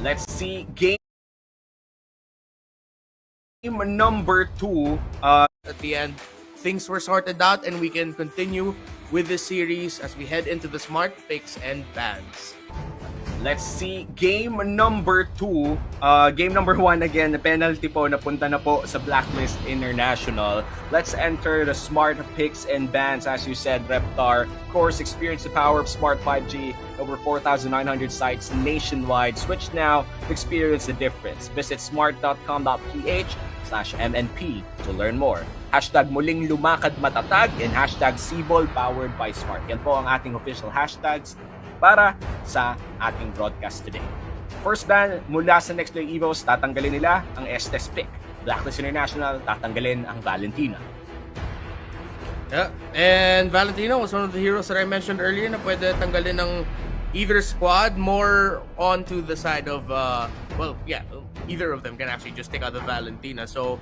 Let's see game number 2. At the end, things were sorted out and we can continue with this series as we head into the smart picks and bans. Let's see game number 2. Game number 1 again, the penalty po napunta na po sa Blacklist International. Let's enter the smart picks and bans. As you said, Reptar, of course, experience the power of smart 5G, over 4,900 sites nationwide. Switch now to experience the difference. Visit smart.com.ph/MNP to learn more. Hashtag muling lumakad matatag and hashtag Sibol powered by Smart. Yan po ang ating official hashtags para sa ating broadcast today. First ban mula sa Nxpe Evos, tatanggalin nila ang Estes pick. Blacklist International, tatanggalin ang Valentina. Yeah, and Valentina was one of the heroes that I mentioned earlier na pwede tanggalin ng either squad, more onto the side of, either of them can actually just take out the Valentina. So,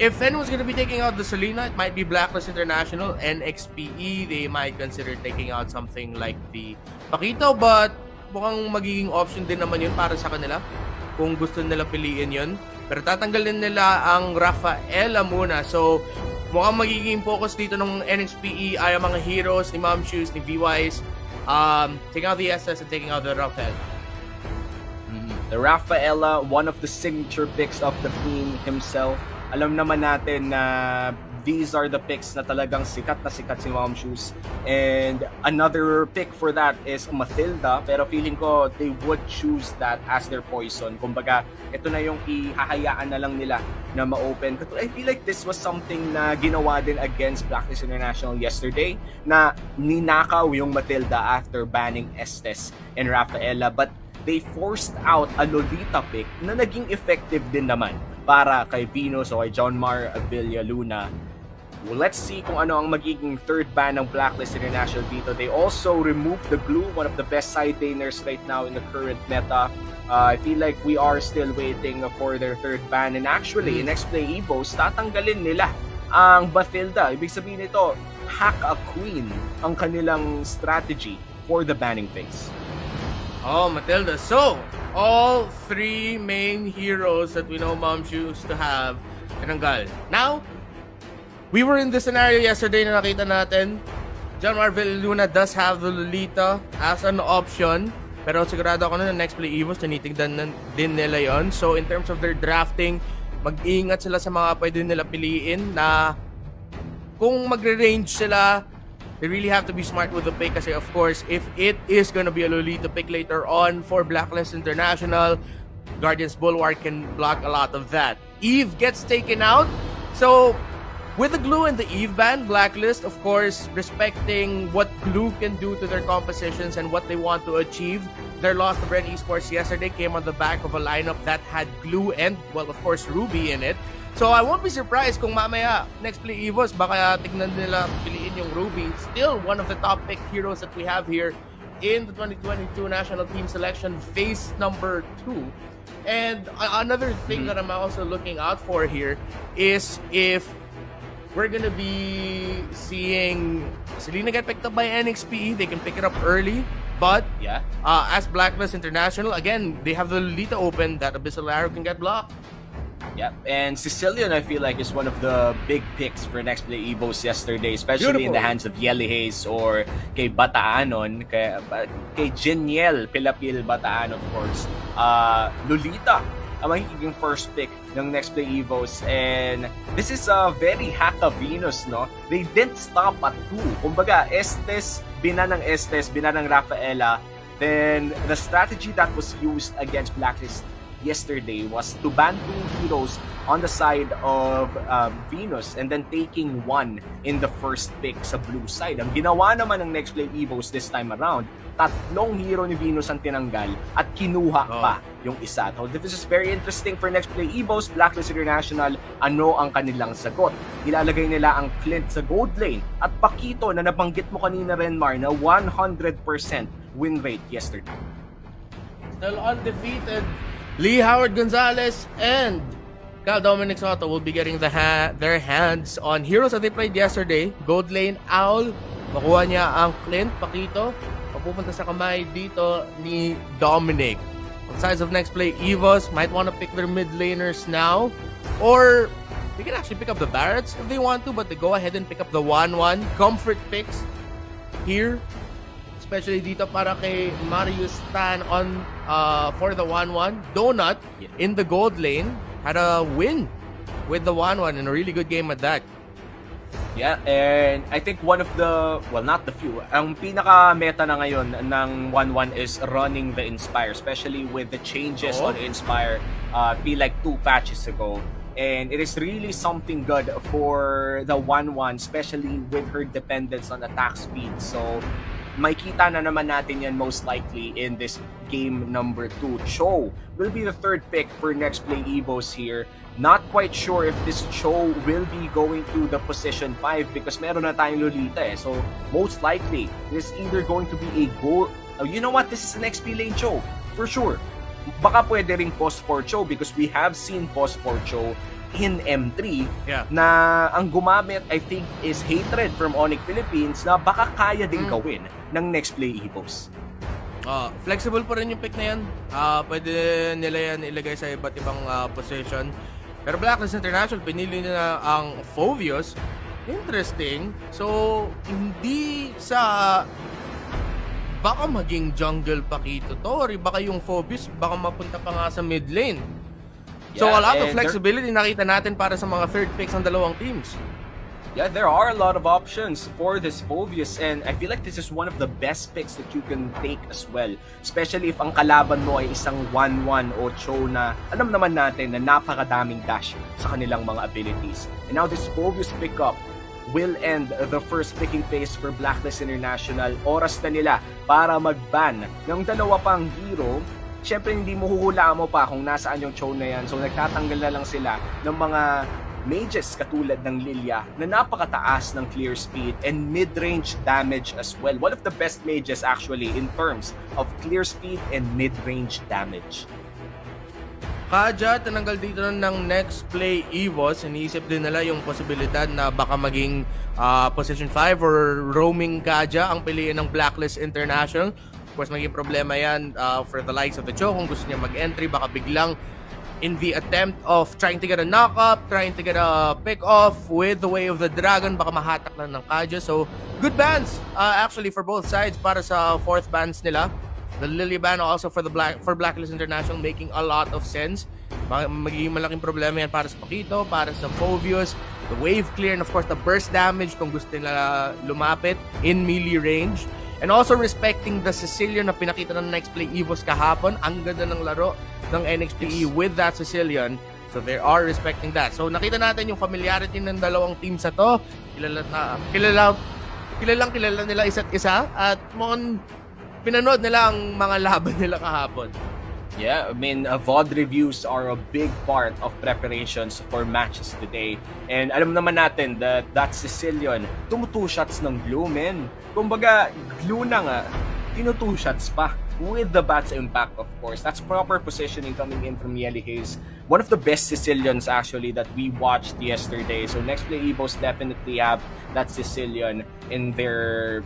if anyone's going to be taking out the Selena, it might be Blacklist International and Nxpe. They might consider taking out something like the Pakito, but mukhang magiging option din naman yun para sa kanila kung gusto nila piliin yun. Pero tatanggalin nila ang Rafaela muna. So, mukhang magiging focus dito ng Nxpe ay ang mga heroes ni Mom Shoes, ni VYs, taking out the SS and taking out the Rafael. The Rafaela, one of the signature picks of the Queen himself. Alam naman natin na these are the picks na talagang sikat na sikat si Mom Shoes. And another pick for that is Matilda. Pero feeling ko they would choose that as their poison. Kumbaga, ito na yung ihahayaan na lang nila na ma-open. I feel like this was something na ginawa din against Blacklist International yesterday na ninakaw yung Matilda after banning Estes and Rafaela. But they forced out a Lolita pick na naging effective din naman para kay Venus o kay John Mar Avila Luna. Well, let's see kung ano ang magiging third ban ng Blacklist International dito. They also removed the Glue, one of the best side laners right now in the current meta. I feel like we are still waiting for their third ban. And actually, in Nxpe Evos, tatanggalin nila ang Bathilda. Ibig sabihin nito, hack a queen ang kanilang strategy for the banning phase. Oh, Matilda. So, all three main heroes that we know Mom Shoes to have, tinanggal. Now, we were in this scenario yesterday na nakita natin. John Marvel Luna does have the Lolita as an option. Pero sigurado ako na Nxpe Evos, tinitignan din nila yon. So, in terms of their drafting, mag-iingat sila sa mga pwede nila piliin na kung magre-range sila, they really have to be smart with the pick kasi of course, if it is gonna be a Lolita pick later on for Blacklist International, Guardian's Bulwark can block a lot of that. Eve gets taken out. So, with the Glue and the Eve ban, Blacklist, of course, respecting what Glue can do to their compositions and what they want to achieve. Their loss to Red Esports yesterday came on the back of a lineup that had Glue and, well, of course, Ruby in it. So I won't be surprised kung mamaya Nxpe Evos baka tignan nila piliin yung Ruby. Still one of the top pick heroes that we have here in the 2022 national team selection phase number 2. And another thing that I'm also looking out for here is if we're gonna be seeing Selena get picked up by Nxpe, they can pick it up early. But as Blacklist International, again, they have the Lolita open that Abyssal Arrow can get blocked. Yep, and Sicilian I feel like is one of the big picks for Nxpe Evos yesterday, especially in the hands of Yeli Hayes or kay Bataanon, kay Jeniel Pilapil Bataan, of course. Lolita ang magiging first pick ng Nxpe Evos, and this is a very Haka Venus, no? They didn't stop at 2. Kumbaga, Estes, binanang Rafaela. Then the strategy that was used against Blacklist yesterday was to ban 2 heroes on the side of Venus and then taking 1 in the first pick sa blue side. Ang ginawa naman ng Nxpe Evos this time around, 3 hero ni Venus ang tinanggal at kinuha pa yung isa. So this is very interesting for Nxpe Evos. Blacklist International, ano ang kanilang sagot? Ilalagay nila ang Clint sa gold lane at Pakito na nabanggit mo kanina, Renmar, na 100% win rate yesterday. Still undefeated. Lee Howard Gonzalez and Cal Dominic Soto will be getting their hands on heroes that they played yesterday. Gold lane, Owl. Makuha niya ang Clint, Pakito. Mapupunta sa kamay dito ni Dominic. On the sides of Nxpe Evos, might want to pick their mid laners now. Or they can actually pick up the Barretts if they want to, but they go ahead and pick up the 1-1. Comfort picks here. Especially dito para kay Marius Tan on for the 1-1. Donut in the gold lane had a win with the 1-1 and a really good game at that. Yeah, and I think one of the, well, not the few, ang pinaka-meta na ngayon ng 1-1 is running the Inspire, especially with the changes on Inspire, feel like 2 patches ago. And it is really something good for the 1-1, especially with her dependence on attack speed. So, makita na naman natin yan most likely in this game number 2. Cho will be the third pick for Nxpe Evos here. Not quite sure if this Cho will be going to the position 5 because meron na tayong Lolita eh. So, most likely, it is either going to be a goal. Oh, you know what? This is an XP lane Cho. For sure. Baka pwede ring post for Cho because we have seen post for Cho in M3 na ang gumamit I think is Hatred from Onyx Philippines na baka kaya din gawin ng Nxpe Evos. Flexible pa rin yung pick na yan. Pwede nila yan ilagay sa iba't ibang position. Pero Blacklist International, pinili nila ang Phoveus. Interesting. So, hindi sa baka maging jungle Pakito to or baka yung Phoveus baka mapunta pa nga sa mid lane. So a lot of flexibility nakita natin para sa mga third picks ng dalawang teams. Yeah, there are a lot of options for this Phoveus and I feel like this is one of the best picks that you can take as well. Especially if ang kalaban mo ay isang 1-1 o Cho na alam naman natin na napakadaming dash sa kanilang mga abilities. And now this Phoveus pickup will end the first picking phase for Blacklist International. Oras na nila para mag-ban ng dalawa pang hero. Siyempre, hindi mo huhulaan mo pa kung nasaan yung Cho na yan. So, nagtatanggal na lang sila ng mga mages katulad ng Lilia na napakataas ng clear speed and mid-range damage as well. One of the best mages actually in terms of clear speed and mid-range damage. Kaja, tinanggal dito ng Nxpe Evos. Iniisip din nila yung posibilidad na baka maging position 5 or roaming Kaja ang piliin ng Blacklist International. Of course, maging problema yan for the likes of the Cho. Kung gusto niya mag-entry, baka biglang in the attempt of trying to get a knock-up, trying to get a pick-off with the Way of the Dragon, baka mahatak lang ng Kaja. So, good bans actually for both sides para sa fourth bans nila. The Lily ban also for Blacklist International making a lot of sense. Magiging malaking problema yan para sa Pakito, para sa Phoveus, the wave clear, and of course the burst damage kung gusto nila lumapit in melee range. And also respecting the Sicilian na pinakita ng Nxpe Evos kahapon. Ang ganda ng laro ng Nxpe with that Sicilian. So they are respecting that. So nakita natin yung familiarity ng dalawang teams na to. Kilalang nila isa't isa. At mukhang pinanood nila ang mga laban nila kahapon. Yeah, I mean, VOD reviews are a big part of preparations for matches today. And alam naman natin that Sicilian, tumutu shots ng glue, men. Kumbaga, glue na nga, tinutu shots pa. With the Bat's impact, of course. That's proper positioning coming in from Yeli Hayes. One of the best Sicilians, actually, that we watched yesterday. So, Nxpe Evos definitely have that Sicilian in their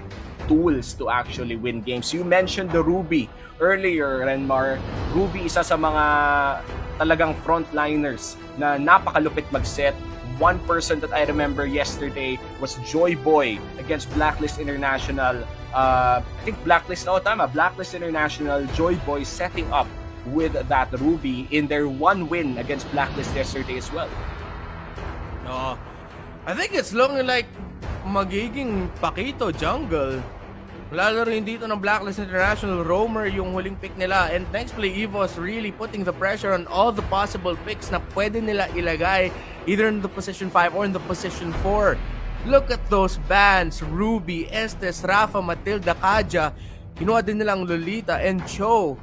tools to actually win games. You mentioned the Ruby earlier, Renmar. Ruby, isa sa mga talagang frontliners na napakalupit mag-set. One person that I remember yesterday was Joy Boy against Blacklist International. I think Blacklist International, Joy Boy setting up with that Ruby in their one win against Blacklist yesterday as well. I think it's looking like magiging Pakito jungle. Lalo rin dito ng Blacklist International, Roamer yung huling pick nila, and Nxpe Evos really putting the pressure on all the possible picks na pwede nila ilagay either in the position 5 or in the position 4. Look at those bans, Ruby, Estes, Rafa, Matilda, Kaja. Kinuha din nilang Lolita and Cho.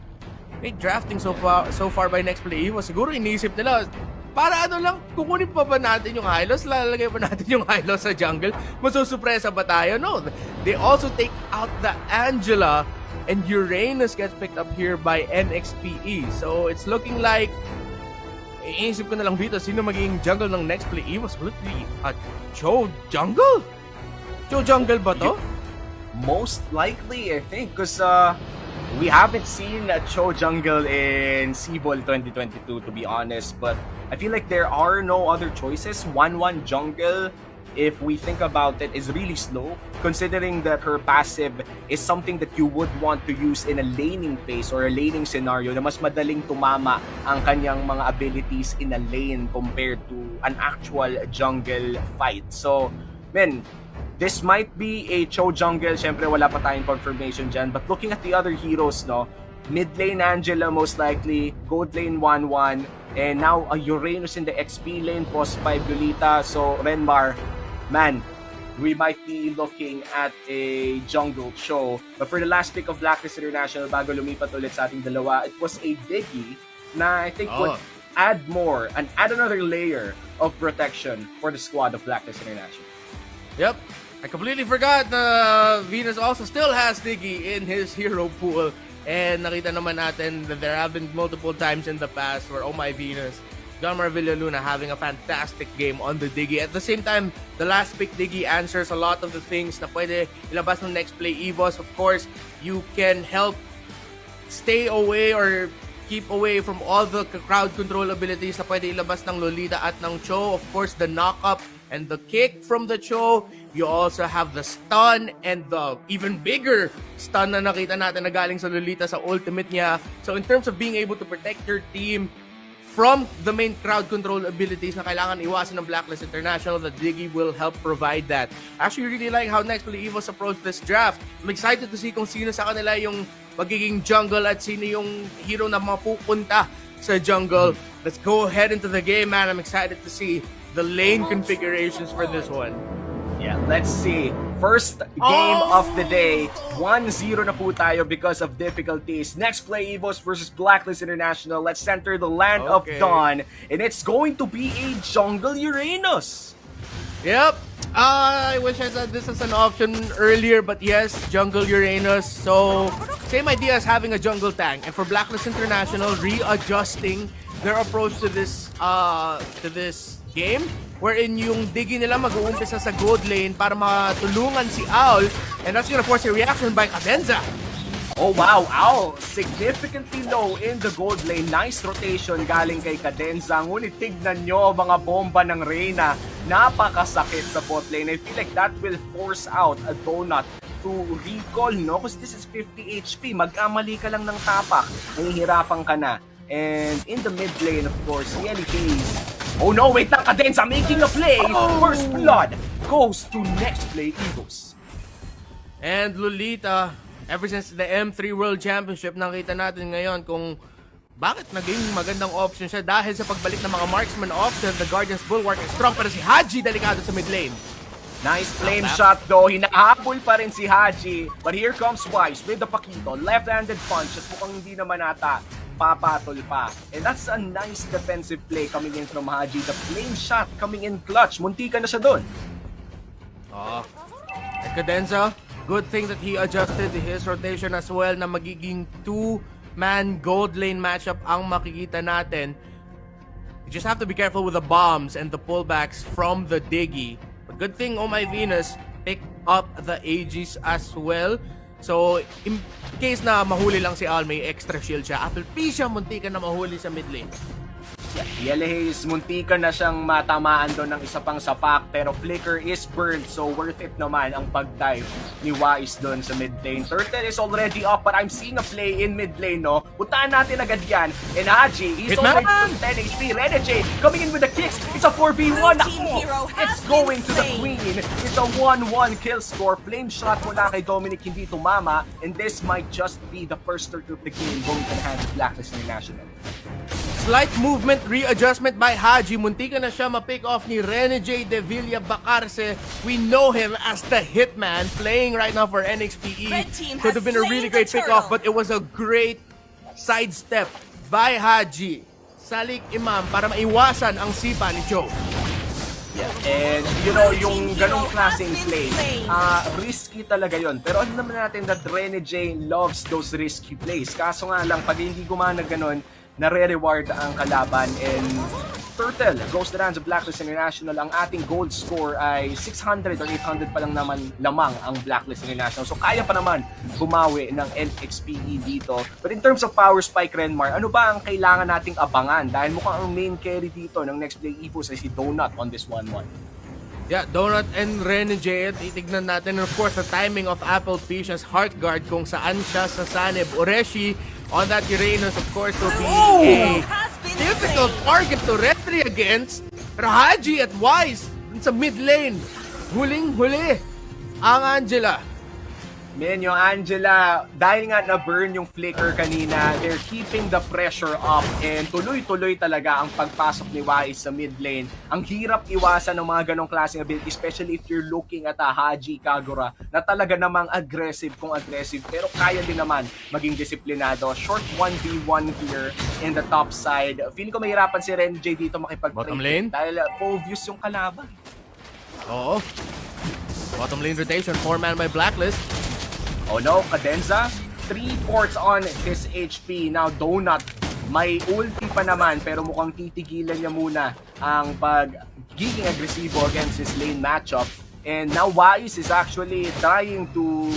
Great drafting so far by Nxpe Evos. Siguro iniisip nila, para ano lang, kukunin pa ba natin yung Hylos? Lalagay pa natin yung Hylos sa jungle? Masusupresa ba tayo? No. They also take out the Angela and Uranus gets picked up here by Nxpe. So it's looking like, iisip ko na lang dito, sino magiging jungle ng Nxpe Evos? Will it be a Cho jungle? Cho jungle ba to? Most likely, I think, because We haven't seen a Cho jungle in Sibol 2022, to be honest, but I feel like there are no other choices. 1-1 jungle, if we think about it, is really slow, considering that her passive is something that you would want to use in a laning phase or a laning scenario na mas madaling tumama ang kanyang mga abilities in a lane compared to an actual jungle fight. So, man, this might be a Cho jungle. Syempre, wala pa tayong confirmation dyan. But looking at the other heroes, no, mid lane Angela most likely, gold lane 1-1, and now a Uranus in the XP lane, post 5 Lolita. So, Renmar, man, we might be looking at a jungle Cho. But for the last pick of Blacklist International, bago lumipat ulit sa ating dalawa, it was a Diggy na I think would add more and add another layer of protection for the squad of Blacklist International. Yep. I completely forgot na Venus also still has Diggy in his hero pool. And nakita naman natin that there have been multiple times in the past where, oh my Venus, Gamma Villaluna having a fantastic game on the Diggy. At the same time, the last pick Diggy answers a lot of the things na pwede ilabas ng next play Evos. Of course, you can help stay away or keep away from all the crowd control abilities na pwede ilabas ng Lolita at ng Cho. Of course, the knock-up and the kick from the Cho. You also have the stun and the even bigger stun na nakita natin na galing sa Lolita sa ultimate niya. So in terms of being able to protect your team from the main crowd control abilities na kailangan iwasan ng Blacklist International, the Diggy will help provide that. I actually really like how Nxpe Evos approach this draft. I'm excited to see kung sino sa kanila yung magiging jungle at sino yung hero na mapupunta sa jungle. Let's go ahead into the game, man. I'm excited to see the lane configurations for this one. Yeah, let's see. First game of the day. 1-0 na po tayo because of difficulties. Next play, Evos versus Blacklist International. Let's enter the land of Dawn. And it's going to be a jungle Uranus. Yep. I wish I said this as an option earlier, but yes, jungle Uranus. So, same idea as having a jungle tank. And for Blacklist International, readjusting their approach to this game, wherein yung Diggy nila mag-uumpisa sa gold lane para matulungan si Owl, and that's gonna force a reaction by Cadenza. Oh wow, Owl significantly low in the gold lane. Nice rotation galing kay Cadenza. Ngunit tignan nyo mga bomba ng Reyna. Napakasakit sa bot lane. I feel like that will force out a Donut to recall, no? Because this is 50 HP. Magkamali ka lang ng tapak, nahihirapan ka na. And in the mid lane, of course, Nxpe. Oh no, wait lang, Cadenza making a play. First blood goes to Nxpe Evos. And Lolita, ever since the M3 World Championship, nakita natin ngayon kung bakit naging magandang option siya dahil sa pagbalik ng mga marksman option. The Guardian's Bulwark is strong, pero si Haji delikado sa mid lane. Nice flame shot though. Hinahabol pa rin si Haji. But here comes Wise with the Pakito. Left-handed punch at mukhang hindi naman ata papatol pa. And that's a nice defensive play coming in from Haji. The flame shot coming in clutch. Muntika na siya doon. And Cadenza, good thing that he adjusted his rotation as well na magiging two-man gold lane matchup ang makikita natin. You just have to be careful with the bombs and the pullbacks from the Diggy. But good thing, oh my Venus, picked up the Aegis as well. So, in case na mahuli lang si Al, may extra shield siya. Apple P siya, muntikan na mahuli sa mid lane. Yelehis, muntika na siyang matamaan doon ng isa pang sapak, pero Flicker is burned, so worth it naman ang pag-dive ni Wise doon sa mid lane. Turtle is already up, but I'm seeing a play in mid lane, no? Puntaan natin agad yan. And Haji, he's already 10 HP. Renegade coming in with the kicks. It's a 4v1. It's going to the Queen. It's a 1-1 kill score. Flame shot mula kay Dominic, hindi tumama. And this might just be the first start of the game going to the hands of Blacklist International. Slight movement, readjustment by Haji. Muntika na siya ma-pick off ni Renegade de Villa Bacarse. We know him as the Hitman, playing right now for Nxpe. Could have been a really great pick off, but it was a great sidestep by Haji. Salik Imam para maiwasan ang sipa ni Joe. Yeah. And you know, yung ganong klaseng play, risky talaga yon. Pero alam naman natin that Renegade loves those risky plays. Kaso nga lang, pag hindi gumana ganon, nare-reward ang kalaban, and Turtle goes to the hands of Blacklist International. Ang ating gold score ay 600 or 800 pa lang naman lamang ang Blacklist International. So kaya pa naman bumawi ng Nxpe dito. But in terms of power spike, Renmar, ano ba ang kailangan nating abangan? Dahil mukhang ang main carry dito ng next play EVOS ay si Donut on this 1-1. Yeah, Donut and Renegade, titignan natin. And of course, the timing of Apple Peach's Heart Guard kung saan siya sa Sanib. Ureshi on that Uranus, of course, will be a difficult target to retry against. Pero Haji at Wise sa mid lane, huling-huli ang Angela. Men, yung Angela, dahil nga na-burn yung flicker kanina, they're keeping the pressure up and tuloy-tuloy talaga ang pagpasok ni Wise sa mid lane. Ang hirap iwasan ng mga ganong klaseng ability, especially if you're looking at a Haji Kagura na talaga namang aggressive kung aggressive, pero kaya din naman maging disiplinado. Short 1v1 here in the top side. Feeling ko mahirapan si Renjay dito Bottom makipag-trade lane? dahil full views yung kalaban. Oo. Bottom lane rotation, 4-man by Blacklist. Oh no, Cadenza, 3 ports on his HP. Now Donut, may ulti pa naman pero mukhang titigilan niya muna ang pagiging agresibo against his lane matchup. And now Wise is actually trying to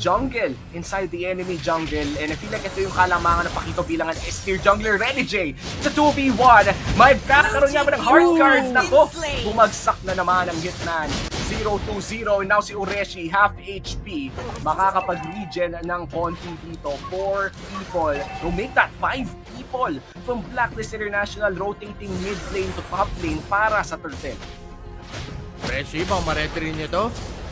jungle inside the enemy jungle. And I feel like ito yung kalamangan na pakito bilang an S-tier jungler. Renegade sa 2v1. May kakaroon niya ba ng hard cards? Nako, bumagsak na naman ang hitman. 0-2-0. Now si Ureshi, half HP. Makakapag-regen ng konti dito. 4 people. To make that 5 people from Blacklist International rotating mid lane to top lane para sa Turtle. Ureshi, bang ma-retry niyo to?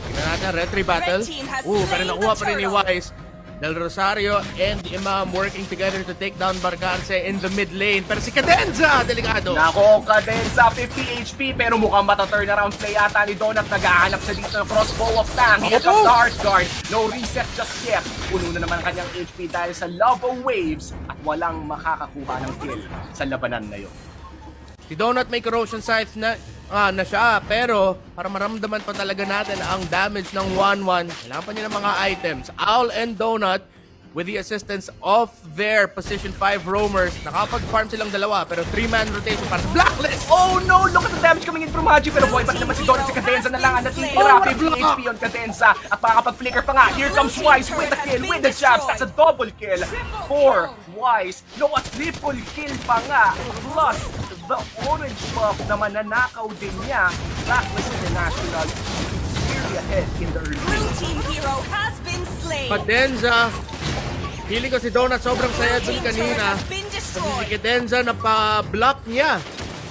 Tingnan natin, retry battle. Pero nakuha pa rin ni Wise. Del Rosario and Imam working together to take down Barcarce in the mid lane. Pero si Cadenza, delikado. Nako, Cadenza, 50 HP, pero mukhang mata-turnaround play ata ni Donut. Nagahanap siya dito ng crossbow of Tang. Here comes the Heart Guard. No reset just yet. Puno na naman kanyang HP dahil sa love of waves at walang makakakuha ng kill sa labanan na yun. Si Donut may corrosion scythe na siya, pero para maramdaman pa talaga natin ang damage ng 1-1, kailangan pa niya ng mga items. Owl and Donut, with the assistance of their position 5 roamers, nakapag-farm silang dalawa, pero 3-man rotation para sa Blacklist! Oh no! Look at the damage coming in from Haji, pero boy, ba't naman si Donut, si Cadenza na lang ang natitira. 50 HP on Cadenza at makakapag-flicker pa nga. Here comes Wise with the kill, with the jabs. That's a double kill for Wise. No, a triple kill pa nga. Plus, the orange buff na mananakaw din niya. Blacklist International clearly ahead in the early. Blue team hero has been slain. Cadenza, feeling ko si Donut sobrang saya dun kanina. Kasi si Cadenza napablock niya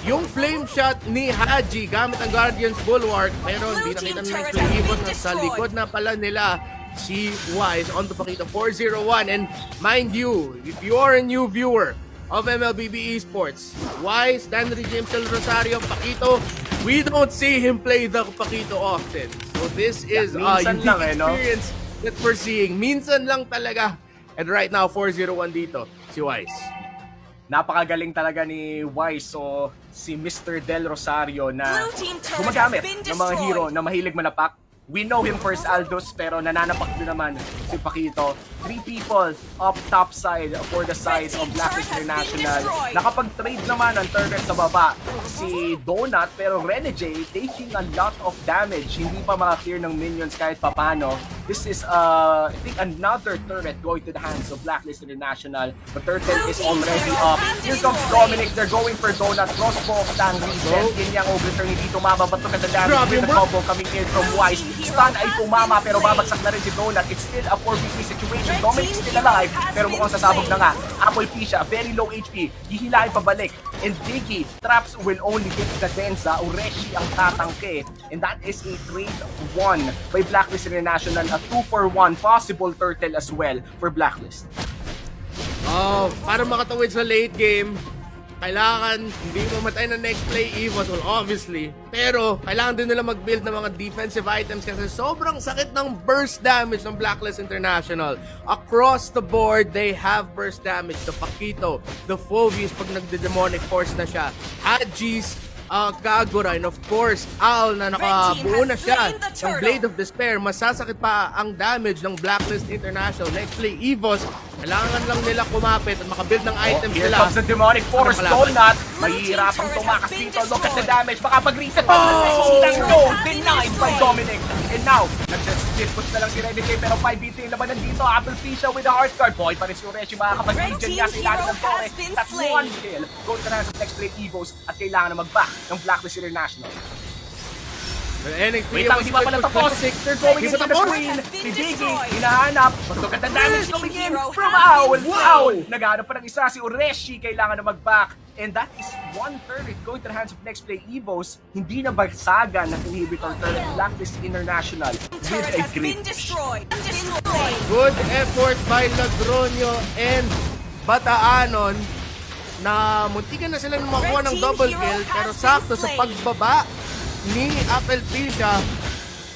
yung flame shot ni Haji gamit ang Guardian's Bulwark, pero hindi nakita ng next play EVOS na sa likod na pala nila si Wise on to Pakito 401. And mind you, if you are a new viewer of Mlbb Esports, Wise, Danry James Del Rosario, Pakito, we don't see him play the Pakito often. So this is a unique experience that we're seeing. Minsan lang talaga. And right now, 401 dito, si Wise. Napakagaling talaga ni Wise, so si Mr. Del Rosario na gumagamit ng mga hero na mahilig malapak. We know him for his Aldous, pero nananapak din naman si Pakito. 3 people up top side for the side of Blacklist International. Nakapag-trade naman ang turret sa baba si Donut, pero Renegade taking a lot of damage. Hindi pa maka-clear ng minions kahit papano. This is, I think, another turret going to the hands of Blacklist International. The turtle is already up. Here comes Dominic. They're going for Donut. Crossbow of Tang Regen. Kanyang overturn hindi tumama. Ba't ka the damage with the combo coming in from Wise. Stun ay tumama pero babagsak na rin si Donut. It's still a 4v3 situation. Dominic still alive pero mukhang sasabog na nga. Apple Pisha, very low HP. Hihilahin pabalik. And Diggy, traps will only hit Cadenza. Ureshi ang tatangke. And that is a trade 1 by Blacklist International. A 2-for-1 possible turtle as well for Blacklist. Para makatawid sa late game, kailangan hindi mamatay na next play EVOS, well obviously, pero kailangan din nila mag-build ng mga defensive items kasi sobrang sakit ng burst damage ng Blacklist International. Across the board, they have burst damage. The Pakito, the Phobies pag nagde-demonic force na siya, Haji's Kagura, and of course, Owl na nakabuo na siya ng Blade of Despair. Masasakit pa ang damage ng Blacklist International. Next play EVOS, Kailangan lang nila kumapit at makabuild ng items Here nila. comes the demonic force, Ano kalaban? Donut. Mahihirapang tumakas dito. Look at the damage. Baka pag-reset pa ng no. Denied by Dominic. And now, nag-split push na lang si Ready J, pero 5v3 yung labanan dito. Apple Fisha with a heart guard. Boy, pa rin si Ureshi. Makakapag-region niya sa ilalim ng Torre. That's one kill. Go to the hands of Nxpe Evos at kailangan na mag-back ng Blacklist International. Nxpe Wait lang, hindi pa pala tapos. They're going into the tapos. screen. Si Diggy, hinahanap. Look at the damage coming in from Owl. Owl. Naghahanap pa ng isa, si Ureshi. Kailangan na mag-back. And that is one turret going to the hands of Nxpe Evos. Hindi na bagsagan ng inhibitor turret Blacklist International with a great Good effort by Lagronio and Bataanon na muntikan na sila makuha ng double kill pero sakto sa pagbaba ni Apple Fisha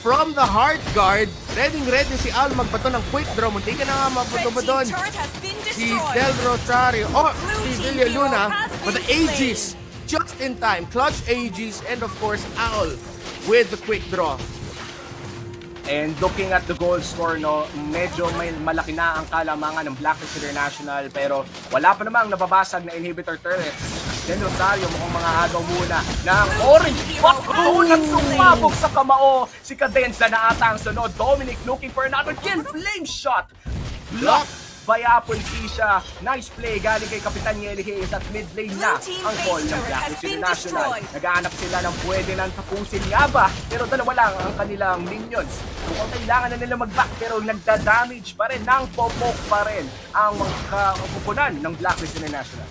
from the hard guard. Ready si Al magbato ng quick draw. Muntikan na nga mabato doon si Del Rosario o si Villa Luna but the Aegis just in time. Clutch Aegis and of course Owl with the quick draw. And looking at the goal score, no, medyo may malaki na ang kalamangan ng Blacklist International pero wala pa namang nababasag na inhibitor turret. Then Rosario mukhang mga agaw muna ng orange buck. At sumabog sa kamao. Si Cadenza na ata ang sunod. Dominic looking for another kill. Flame shot. Block by Apple Fisha. Nice play galing kay Kapitan Yeli Hayes at mid lane na ang call ng Blacklist International. Naghahanap sila ng pwede nang tapusin nga ba pero dalawa lang ang kanilang minions. Mukhang kailangan na nila mag-back pero nagda-damage pa rin, nang popok pa rin ang mga kapupunan ng Blacklist International.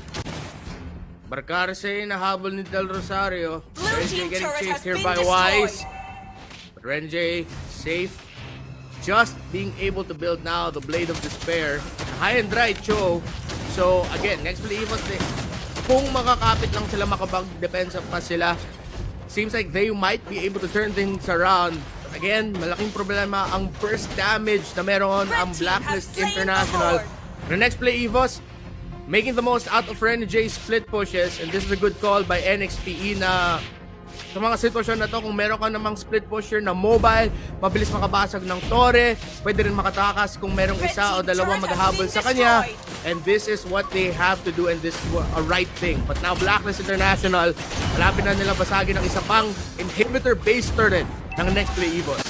Barcarse nahabol ni Del Rosario. Renjay getting chased here by Wise. But Renjay safe. Just being able to build now the Blade of Despair. High and dry Cho. So again, next play Evos, kung makakapit lang sila, makapag-depensa pa sila, seems like they might be able to turn things around. But again, malaking problema ang burst damage na meron ang Blacklist International. The next play Evos, making the most out of Renjay's split pushes, and this is a good call by Nxpe na sa mga sitwasyon na to, kung meron ka namang split pusher na mobile, mabilis makabasag ng torre, pwede rin makatakas kung merong isa o dalawa maghahabol sa kanya, and this is what they have to do and this is a right thing. But now Blacklist International, malapit na nila basagin ng isa pang inhibitor-based turret ng Nxpe Evos.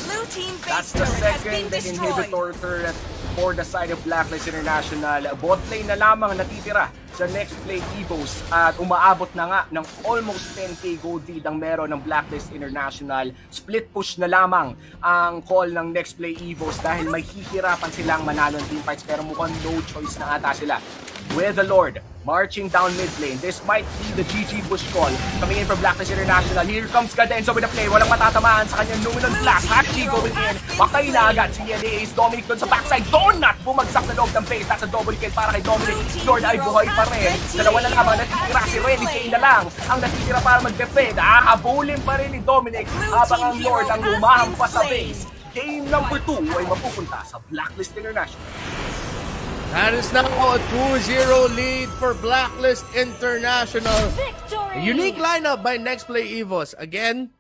That's the second inhibitor turret for the side of Blacklist International. Bot lane na lamang natitira sa Nxpe Evos at umaabot na nga ng almost 10k gold lead ang meron ng Blacklist International. Split push na lamang ang call ng Nxpe Evos dahil may hihirapan silang manalo ng teamfights pero mukhang no choice na ata sila. With the Lord marching down mid lane. This might be the GG push call. Coming in from Blacklist International. Here comes Cadenza with a play. Walang matatamaan sa kanyang Luminous Blast. Hachi going in. Patay na agad si Ace Dominic doon sa backside. Donut bumagsak sa loob ng base. That's a double kill para kay Dominic. Lord ay buhay pa rin. Dalawa na lamang natitira. Si Renny Jane na lang ang natitira para mag-defend. Habulin pa rin ni Dominic habang ang Lord ang humahampas sa base. Game number 2 ay mapupunta sa Blacklist International. That is now a 2-0 lead for Blacklist International. A unique lineup by Nxpe Evos. Again,